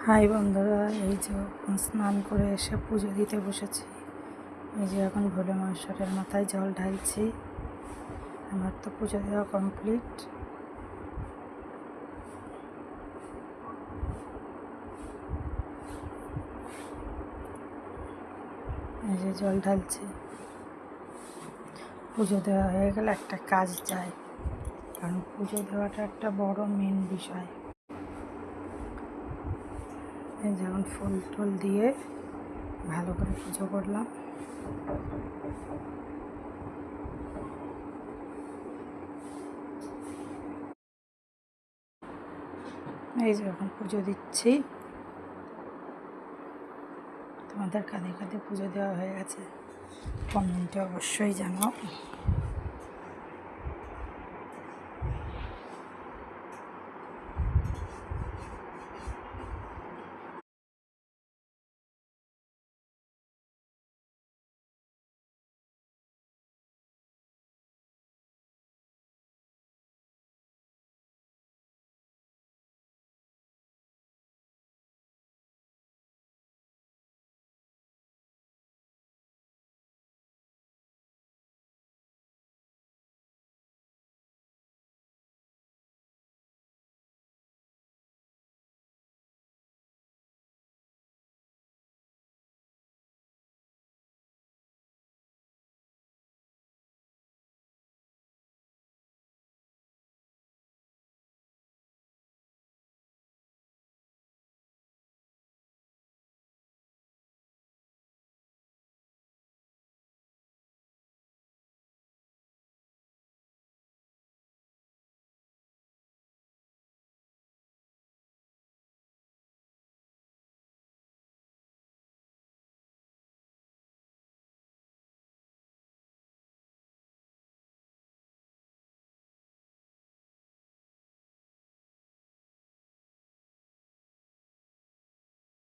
High বন্ধুরা, এই যে এখন স্নান করে এসে পুজো দিতে বসেছি। এই যে এখন ভোলে মহেশ্বরের মাথায় জল ঢালছি। আমার তো পুজো দেওয়া কমপ্লিট। এই যে জল ঢালছি। পুজো দেওয়া হয়ে গেলে একটা কাজ যায়, কারণ পুজো দেওয়াটা একটা বড় মেন বিষয়। এই যেমন ফুল টুল দিয়ে ভালো করে পুজো করলাম। এই যে এখন পুজো দিচ্ছি। তোমাদের কাঁধে কাঁধে পুজো দেওয়া হয়ে গেছে, কমেন্টে অবশ্যই জানাও।